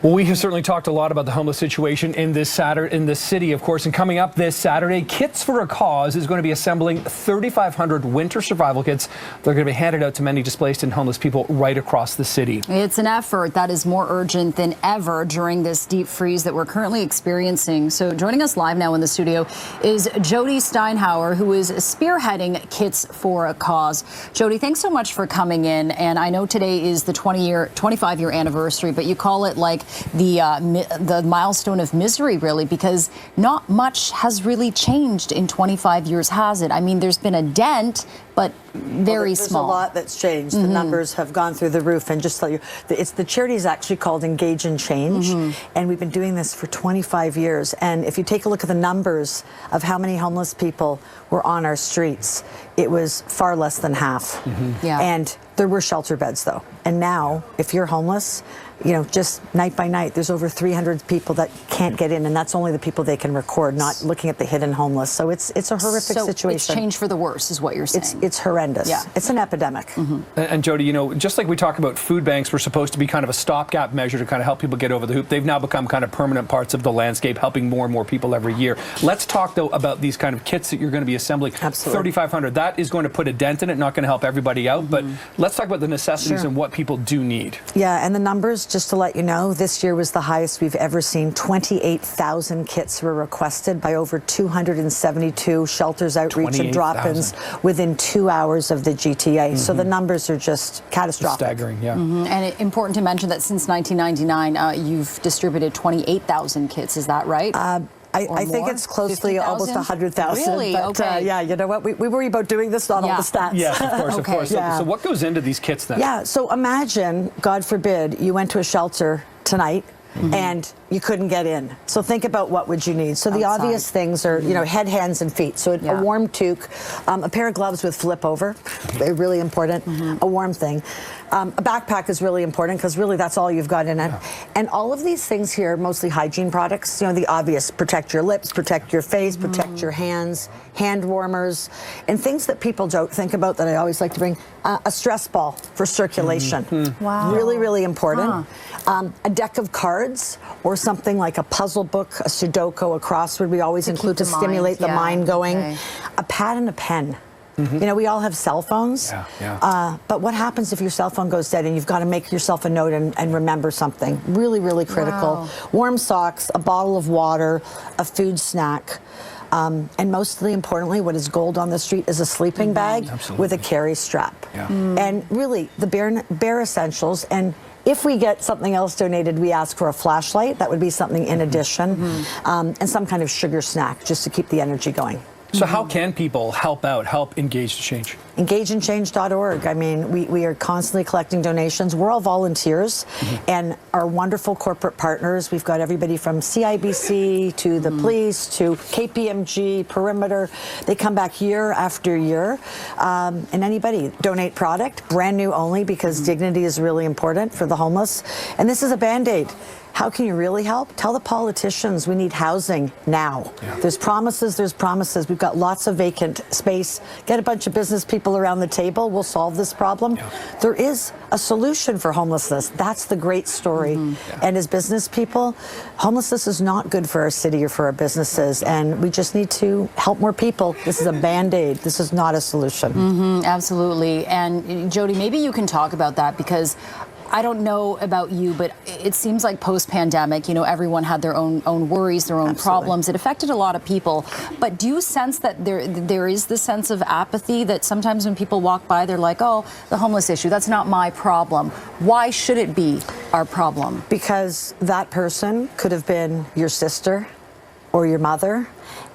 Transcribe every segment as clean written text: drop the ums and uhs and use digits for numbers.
Well, we have certainly talked a lot about the homeless situation in this city, of course. And coming up this Saturday, Kits for a Cause is going to be assembling 3,500 winter survival kits. They're going to be handed out to many displaced and homeless people right across the city. It's an effort that is more urgent than ever during this deep freeze that we're currently experiencing. So joining us live now in the studio is Jody Steinhauer, who is spearheading Kits for a Cause. Jody, thanks so much for coming in. And I know today is the 25-year anniversary, but you call it like the milestone of misery, really, because not much has really changed in 25 years, has it? I mean, there's been a dent, but very small. There's a lot that's changed. The numbers have gone through the roof. And just tell you, the charity is actually called Engage and Change. And we've been doing this for 25 years. And if you take a look at the numbers of how many homeless people were on our streets, it was far less than half. And there were shelter beds, though. And now, if you're homeless, you know, just night by night, there's over 300 people that can't get in, and that's only the people they can record, not looking at the hidden homeless. So it's a horrific situation. It's changed for the worse, is what you're saying. It's horrendous. Yeah. It's an epidemic. And Jody, you know, just like we talk about food banks were supposed to be kind of a stopgap measure to kind of help people get over the hoop, they've now become kind of permanent parts of the landscape, helping more and more people every year. Let's talk, though, about these kind of kits that you're going to be assembling. Absolutely. 3,500. That is going to put a dent in it, not going to help everybody out. But let's talk about the necessities and what people do need. Yeah, and the numbers, just to let you know, this year was the highest we've ever seen. 28,000 kits were requested by over 272 shelters, outreach, and drop-ins within 2 hours of the GTA. So the numbers are just catastrophic. Staggering, yeah. And it's important to mention that since 1999, you've distributed 28,000 kits. Is that right? I think it's closely almost 100,000. Really? But yeah, you know what? We worry about doing this, not all the stats. Yes, of course, of course. So what goes into these kits then? Yeah, so imagine, God forbid, you went to a shelter tonight and you couldn't get in. So think about what would you need. So the obvious things are, you know, head, hands, and feet. So a warm toque, a pair of gloves with flip over, really important, a warm thing. A backpack is really important because really that's all you've got in it. And all of these things here are mostly hygiene products. You know, the obvious: protect your lips, protect your face, protect your hands, hand warmers, and things that people don't think about that I always like to bring. A stress ball for circulation. Wow. Really, really important. A deck of cards or something like a puzzle book, a Sudoku, a crossword, we always include to stimulate the mind going. A pad and a pen. You know, we all have cell phones, but what happens if your cell phone goes dead and you've got to make yourself a note and remember something? Really, really critical. Warm socks, a bottle of water, a food snack. And mostly importantly, what is gold on the street is a sleeping bag with a carry strap. And really, the bare essentials. And if we get something else donated, we ask for a flashlight. That would be something in addition. And some kind of sugar snack just to keep the energy going. So how can people help out, help Engage to Change? EngageandChange.org. I mean, we are constantly collecting donations. We're all volunteers, and our wonderful corporate partners. We've got everybody from CIBC to the police to KPMG, Perimeter. They come back year after year. And anybody, donate product, brand new only, because dignity is really important for the homeless. And this is a Band-Aid. How can you really help? Tell the politicians we need housing now. There's promises, there's promises. We've got lots of vacant space. Get a bunch of business people around the table. We'll solve this problem. There is a solution for homelessness. That's the great story. And as business people, homelessness is not good for our city or for our businesses. And we just need to help more people. This is a Band-Aid. This is not a solution. Absolutely. And Jody, maybe you can talk about that, because I don't know about you, but it seems like post-pandemic, you know, everyone had their own worries, their own problems. It affected a lot of people. But do you sense that there is this sense of apathy that sometimes when people walk by, they're like, oh, the homeless issue, that's not my problem. Why should it be our problem? Because that person could have been your sister or your mother.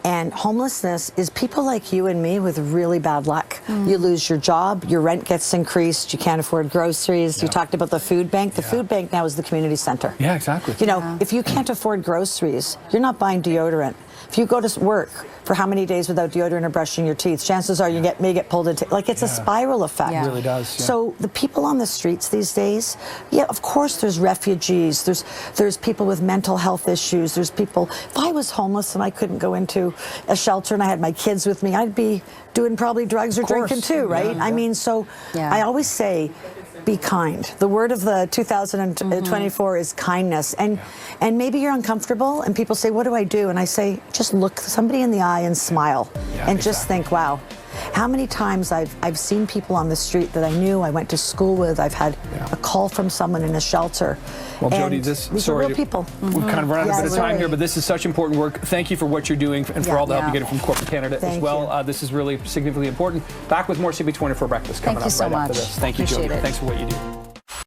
And homelessness is people like you and me with really bad luck. You lose your job, your rent gets increased, you can't afford groceries. You talked about the food bank. The food bank now is the community center. Yeah, exactly. You know, if you can't afford groceries, you're not buying deodorant. If you go to work for how many days without deodorant or brushing your teeth, chances are you may get pulled into, like, it's a spiral effect. It really does. So the people on the streets these days, of course there's refugees, there's people with mental health issues, there's people, if I was homeless and I couldn't go into a shelter and I had my kids with me, I'd be doing probably drugs or drinking too, right? I mean, so I always say, be kind. The word of the 2024 is kindness. And maybe you're uncomfortable and people say, what do I do? And I say, just look somebody in the eye and smile and just think, wow. How many times I've seen people on the street that I knew, I went to school with, I've had a call from someone in a shelter. Well, Jody, these are real people. We've kind of run out of a bit of time here, but this is such important work. Thank you for what you're doing and for all the help you're getting from corporate Canada as well. This is really significantly important. Back with more CP24 Breakfast coming up right after this. Thank you so much. Thank you, Jody. Thanks for what you do.